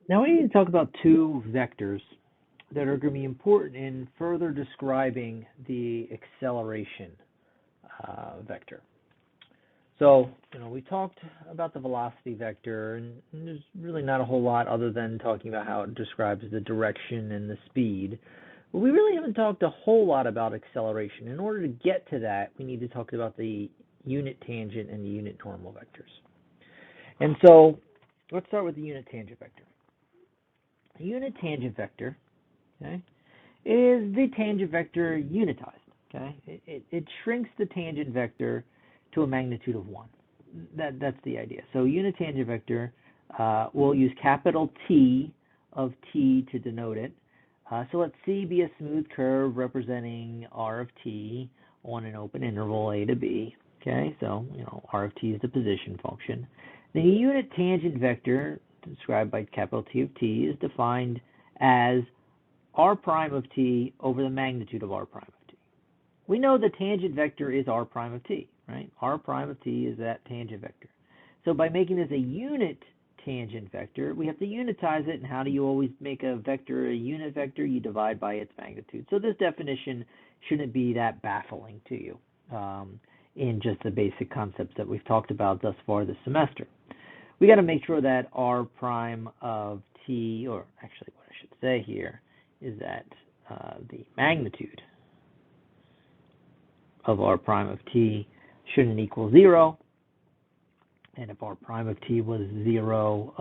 Now we need to talk about two vectors that are going to be important in further describing the acceleration vector. So, we talked about the velocity vector, and there's really not a whole lot other than talking about how it describes the direction and the speed. But we really haven't talked a whole lot about acceleration. In order to get to that, we need to talk about the unit tangent and the unit normal vectors. And so, let's start with the unit tangent vector. A unit tangent vector, okay, is the tangent vector unitized. Okay, it shrinks the tangent vector to a magnitude of 1. That's the idea. So unit tangent vector, we'll use capital T of t to denote it. So let C be a smooth curve representing r of t on an open interval a to b. Okay, so r of t is the position function. The unit tangent vector, described by capital T of t, is defined as r prime of t over the magnitude of r prime of t. We know the tangent vector is r prime of t, right? R prime of t is that tangent vector. So by making this a unit tangent vector, we have to unitize it. And how do you always make a vector a unit vector? You divide by its magnitude. So this definition shouldn't be that baffling to you in just the basic concepts that we've talked about thus far this semester. We got to make sure that r prime of t, or actually what I should say here, is that the magnitude of r prime of t shouldn't equal 0. And if r prime of t was 0,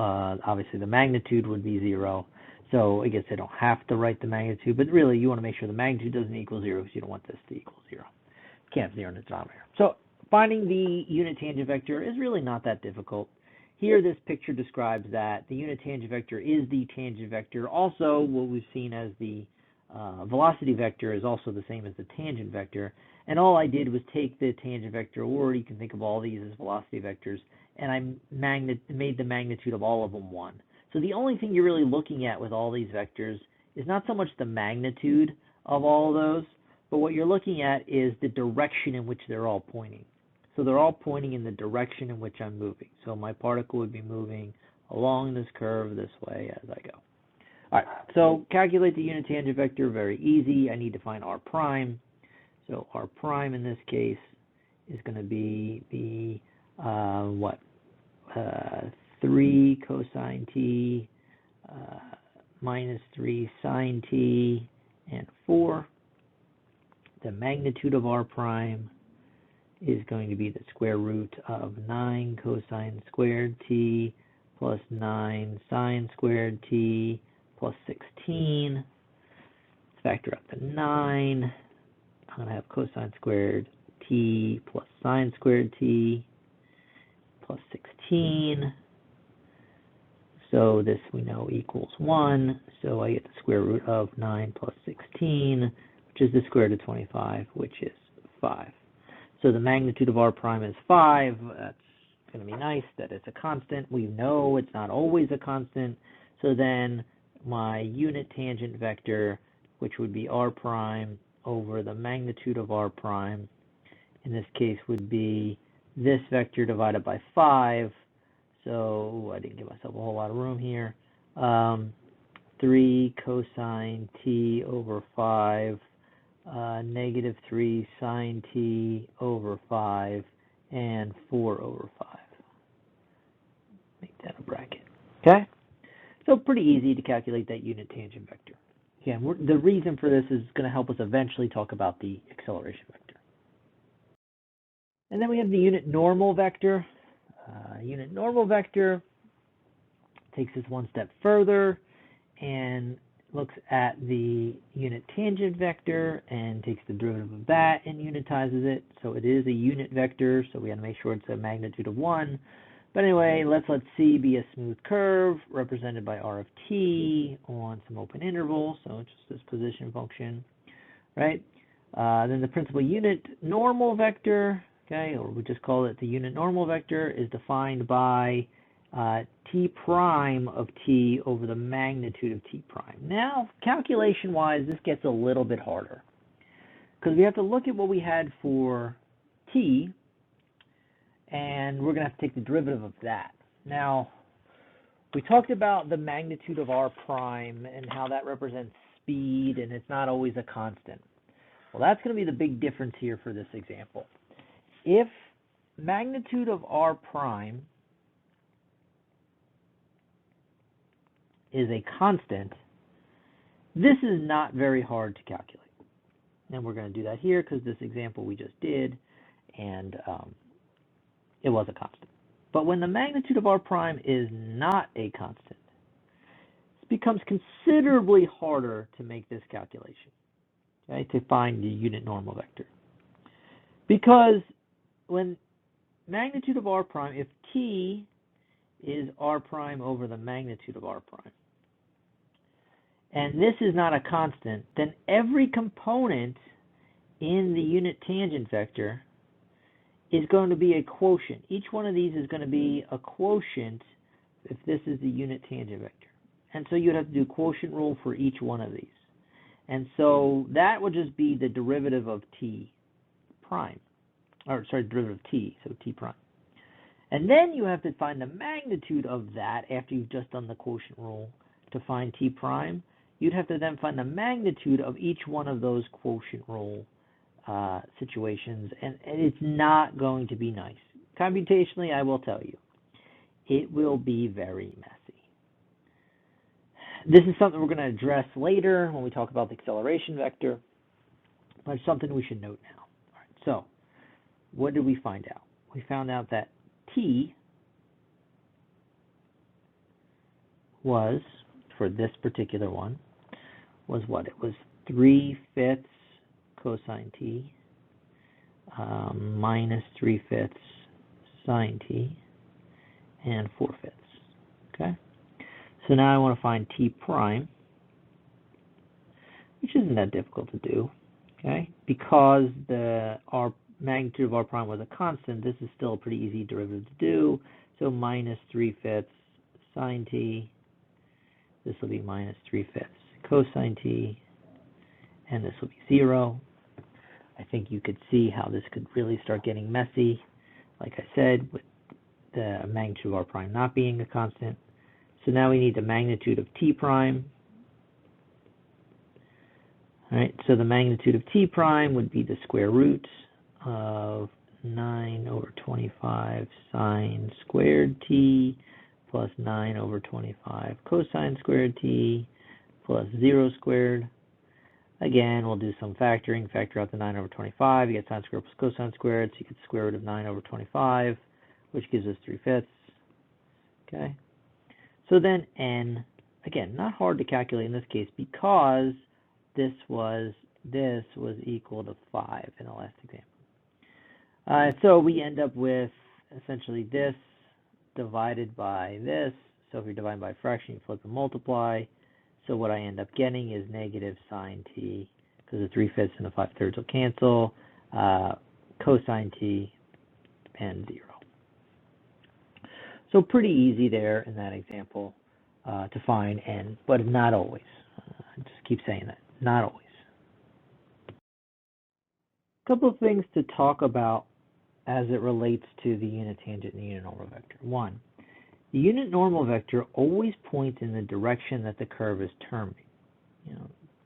obviously the magnitude would be 0. So I guess I don't have to write the magnitude, but really you want to make sure the magnitude doesn't equal 0 because you don't want this to equal 0. You can't have 0 in the denominator. So finding the unit tangent vector is really not that difficult. Here, this picture describes that the unit tangent vector is the tangent vector. Also, what we've seen as the velocity vector is also the same as the tangent vector. And all I did was take the tangent vector, or you can think of all these as velocity vectors, and I made the magnitude of all of them 1. So the only thing you're really looking at with all these vectors is not so much the magnitude of all of those, but what you're looking at is the direction in which they're all pointing. So they're all pointing in the direction in which I'm moving. So my particle would be moving along this curve this way as I go. All right, so calculate the unit tangent vector, very easy. I need to find r prime. So r prime in this case is going to be the 3 cosine t minus 3 sine t and 4. The magnitude of r prime is going to be the square root of 9 cosine squared t plus 9 sine squared t plus 16. Let's factor out the 9. I'm going to have cosine squared t plus sine squared t plus 16. So this we know equals 1. So I get the square root of 9 plus 16, which is the square root of 25, which is 5. So the magnitude of r prime is 5. That's going to be nice that it's a constant. We know it's not always a constant. So then my unit tangent vector, which would be r prime over the magnitude of r prime, in this case would be this vector divided by 5. So I didn't give myself a whole lot of room here. 3 cosine t over 5, negative 3 sine t over 5, and 4 over 5. Make that a bracket. Okay? So pretty easy to calculate that unit tangent vector. Again, the reason for this is going to help us eventually talk about the acceleration vector. And then we have the unit normal vector. Unit normal vector takes us one step further and looks at the unit tangent vector and takes the derivative of that and unitizes it. So it is a unit vector, so we have to make sure it's a magnitude of 1. But anyway, let's let C be a smooth curve represented by r of t on some open interval, so it's just this position function, right? Then the principal unit normal vector, okay, or we just call it the unit normal vector, is defined by t prime of t over the magnitude of t prime. Now, calculation-wise, this gets a little bit harder because we have to look at what we had for t, and we're going to have to take the derivative of that. Now, we talked about the magnitude of r prime and how that represents speed, and it's not always a constant. Well, that's going to be the big difference here for this example. If magnitude of r prime is a constant, this is not very hard to calculate. And we're going to do that here because this example we just did, and it was a constant. But when the magnitude of r prime is not a constant, it becomes considerably harder to make this calculation, okay, to find the unit normal vector. Because when magnitude of r prime, if t is r prime over the magnitude of r prime, and this is not a constant, then every component in the unit tangent vector is going to be a quotient. Each one of these is going to be a quotient if this is the unit tangent vector. And so you'd have to do quotient rule for each one of these. And so that would just be the derivative of t prime. Or sorry, derivative of t, so t prime. And then you have to find the magnitude of that after you've just done the quotient rule to find t prime. You'd have to then find the magnitude of each one of those quotient rule situations, and it's not going to be nice. Computationally, I will tell you, it will be very messy. This is something we're going to address later when we talk about the acceleration vector, but it's something we should note now. All right, so what did we find out? We found out that t was, for this particular one, was what? It was 3/5 cosine t minus 3/5 sine t and 4/5. Okay? So now I want to find t prime, which isn't that difficult to do. Okay? Because the magnitude of r prime was a constant, this is still a pretty easy derivative to do. So minus 3/5 sine t, this will be minus 3/5 cosine t, and this will be 0. I think you could see how this could really start getting messy, like I said, with the magnitude of r prime not being a constant. So now we need the magnitude of t prime. All right, so the magnitude of t prime would be the square root of 9/25 sine squared t plus 9/25 cosine squared t plus 0 squared. Again, we'll do some factoring. Factor out the 9/25. You get sine squared plus cosine squared, so you get the square root of 9/25, which gives us 3/5. Okay. So then n, again, not hard to calculate in this case because this was equal to 5 in the last example. So we end up with essentially this divided by this. So if you're dividing by a fraction, you flip and multiply. So what I end up getting is negative sine t, because the 3/5 and the 5/3 will cancel, cosine t, and 0. So pretty easy there in that example to find n, but not always. I just keep saying that, not always. A couple of things to talk about as it relates to the unit tangent and the unit normal vector. One, the unit normal vector always points in the direction that the curve is turning.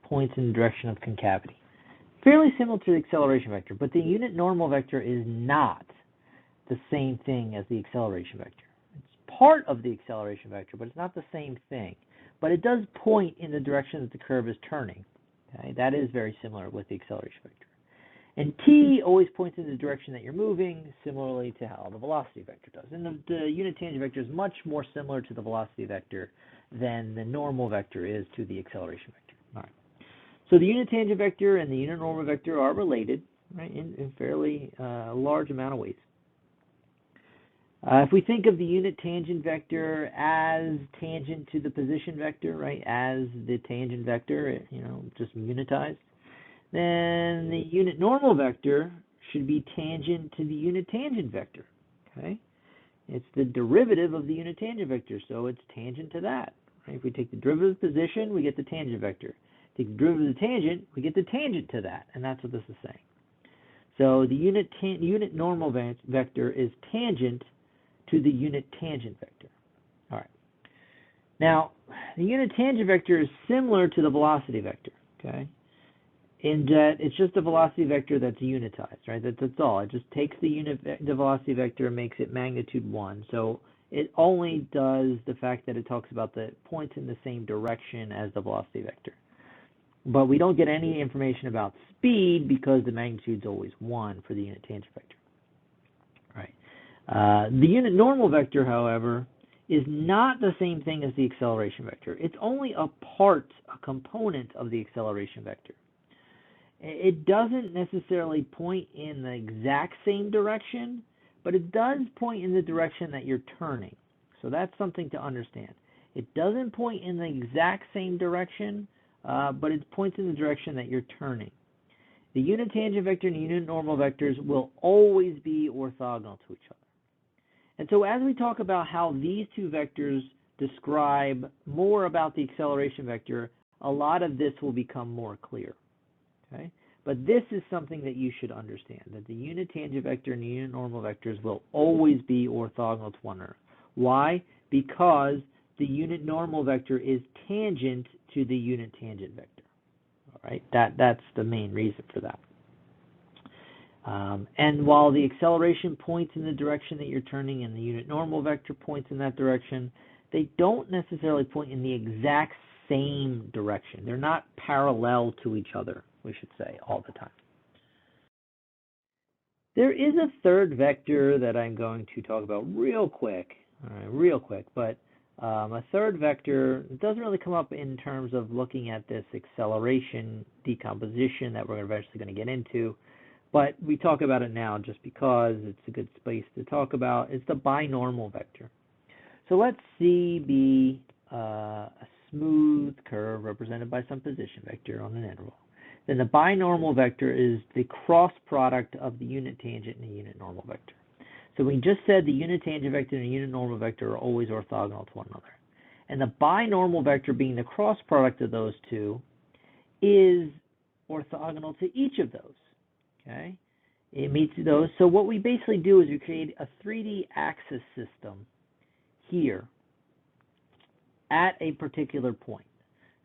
Points in the direction of concavity. Fairly similar to the acceleration vector, but the unit normal vector is not the same thing as the acceleration vector. It's part of the acceleration vector, but it's not the same thing. But it does point in the direction that the curve is turning. Okay? That is very similar with the acceleration vector. And t always points in the direction that you're moving, similarly to how the velocity vector does. And the unit tangent vector is much more similar to the velocity vector than the normal vector is to the acceleration vector. All right. So the unit tangent vector and the unit normal vector are related, right, in fairly large amount of ways. If we think of the unit tangent vector as tangent to the position vector, right, as the tangent vector, just unitized, then the unit normal vector should be tangent to the unit tangent vector. Okay, it's the derivative of the unit tangent vector, so it's tangent to that. Right? If we take the derivative of the position, we get the tangent vector. Take the derivative of the tangent, we get the tangent to that, and that's what this is saying. So the unit normal vector is tangent to the unit tangent vector. All right. Now, the unit tangent vector is similar to the velocity vector, okay? In that it's just a velocity vector that's unitized, right? That's all. It just takes the velocity vector and makes it magnitude 1. So it only does the fact that it talks about the points in the same direction as the velocity vector. But we don't get any information about speed because the magnitude is always 1 for the unit tangent vector. Right. The unit normal vector, however, is not the same thing as the acceleration vector. It's only a component of the acceleration vector. It doesn't necessarily point in the exact same direction, but it does point in the direction that you're turning. So that's something to understand. It doesn't point in the exact same direction, but it points in the direction that you're turning. The unit tangent vector and the unit normal vectors will always be orthogonal to each other. And so as we talk about how these two vectors describe more about the acceleration vector, a lot of this will become more clear. Okay? But this is something that you should understand, that the unit tangent vector and the unit normal vectors will always be orthogonal to one another. Why? Because the unit normal vector is tangent to the unit tangent vector. All right? That's the main reason for that. And while the acceleration points in the direction that you're turning and the unit normal vector points in that direction, they don't necessarily point in the exact same direction. They're not parallel to each other, we should say, all the time. There is a third vector that I'm going to talk about real quick, but a third vector doesn't really come up in terms of looking at this acceleration decomposition that we're eventually going to get into, but we talk about it now just because it's a good space to talk about. It's the binormal vector. So let C be a smooth curve represented by some position vector on an interval. Then the binormal vector is the cross product of the unit tangent and the unit normal vector. So we just said the unit tangent vector and the unit normal vector are always orthogonal to one another. And the binormal vector, being the cross product of those two, is orthogonal to each of those. Okay? It meets those. So what we basically do is we create a 3D axis system here at a particular point.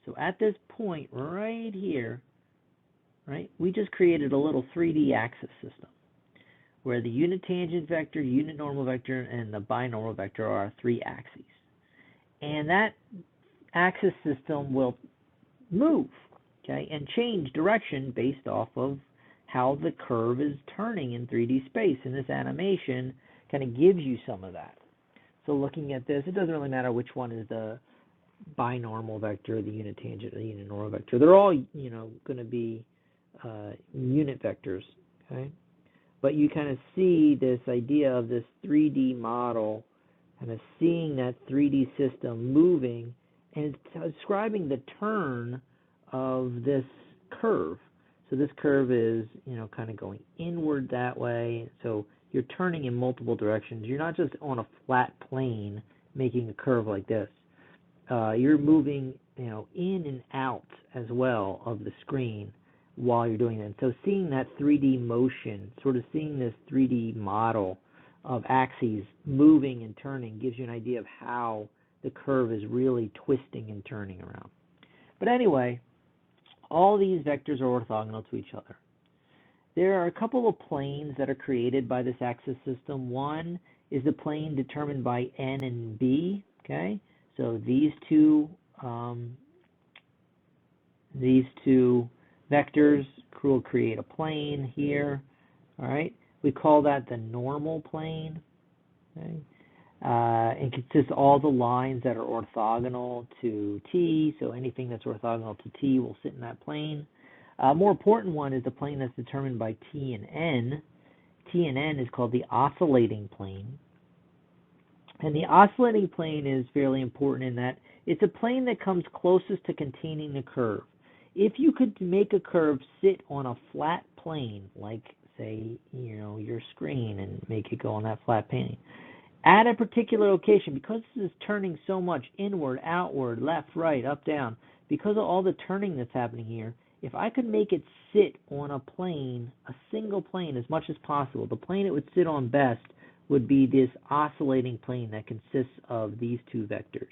So at this point right here, right, we just created a little 3D axis system where the unit tangent vector, unit normal vector, and the binormal vector are our three axes. And that axis system will move, okay, and change direction based off of how the curve is turning in 3D space. And this animation kind of gives you some of that. So looking at this, it doesn't really matter which one is the binormal vector, the unit tangent, or the unit normal vector. They're all, going to be unit vectors, okay? But you kind of see this idea of this 3D model, kind of seeing that 3D system moving, and it's describing the turn of this curve. So this curve is, kind of going inward that way. So you're turning in multiple directions. You're not just on a flat plane making a curve like this. You're moving, in and out as well of the screen while you're doing that. So seeing that 3D motion, sort of seeing this 3D model of axes moving and turning gives you an idea of how the curve is really twisting and turning around. But anyway, all these vectors are orthogonal to each other. There are a couple of planes that are created by this axis system. One is the plane determined by N and B, okay? So these two vectors will create a plane here, all right? We call that the normal plane, okay? It consists of all the lines that are orthogonal to T, so anything that's orthogonal to T will sit in that plane. More important one is the plane that's determined by T and N. T and N is called the oscillating plane. And the oscillating plane is fairly important in that it's a plane that comes closest to containing the curve. If you could make a curve sit on a flat plane, like say, your screen, and make it go on that flat plane, at a particular location, because this is turning so much inward, outward, left, right, up, down, because of all the turning that's happening here, if I could make it sit on a plane, a single plane as much as possible, the plane it would sit on best would be this oscillating plane that consists of these two vectors.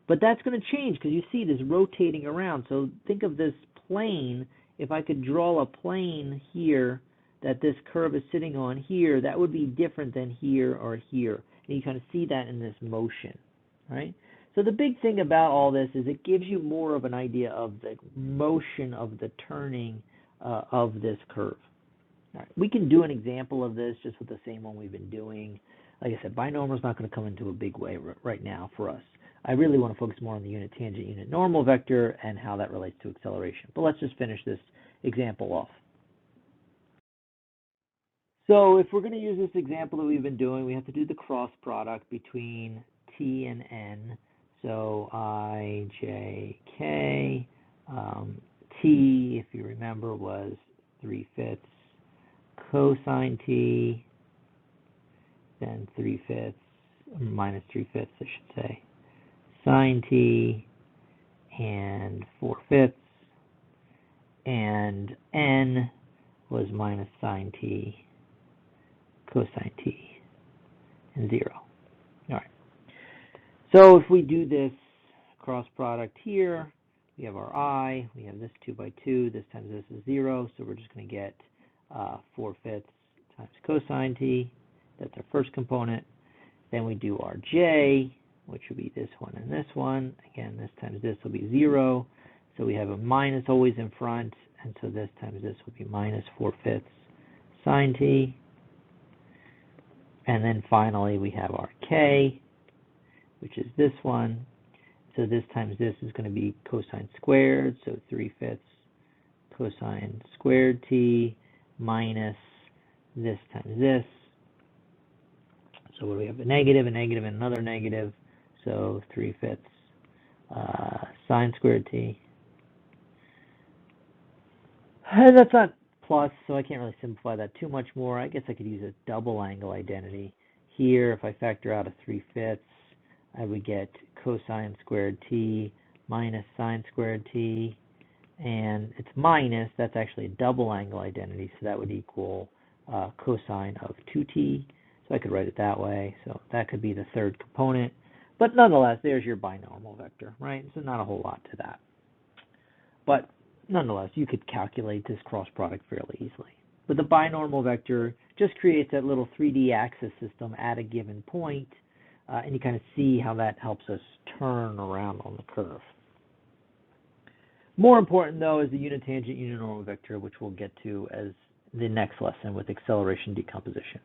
But that's going to change because you see this rotating around. So think of this plane. If I could draw a plane here that this curve is sitting on here, that would be different than here or here. And you kind of see that in this motion, right? So the big thing about all this is it gives you more of an idea of the motion of the turning of this curve. All right. We can do an example of this just with the same one we've been doing. Like I said, binormal is not going to come into a big way right now for us. I really want to focus more on the unit tangent, unit normal vector and how that relates to acceleration. But let's just finish this example off. So if we're going to use this example that we've been doing, we have to do the cross product between t and n. So I, j, k. T, if you remember, was 3/5 cosine t, then 3/5, minus 3/5, I should say, sine t, and 4/5, and n was minus sine t, cosine t, and 0. All right. So if we do this cross product here, we have our I, we have this 2 by 2, this times this is 0, so we're just going to get 4/5 times cosine t. That's our first component. Then we do our j, which would be this one and this one. Again, this times this will be 0, so we have a minus always in front, and so this times this will be minus 4/5 sine t. And then finally we have our k, which is this one. So this times this is going to be cosine squared, so 3/5 cosine squared t minus this times this. So what do we have? A negative, and another negative. So 3/5 sine squared t. That's not plus, so I can't really simplify that too much more. I guess I could use a double angle identity. Here, if I factor out a 3/5, I would get cosine squared t minus sine squared t, and it's minus, that's actually a double angle identity, so that would equal cosine of 2t, so I could write it that way, so that could be the third component, but nonetheless, there's your binormal vector, right? So not a whole lot to that, but nonetheless, you could calculate this cross product fairly easily. But the binormal vector just creates that little 3D axis system at a given point, and you kind of see how that helps us turn around on the curve. More important, though, is the unit tangent, unit normal vector, which we'll get to as the next lesson with acceleration decomposition.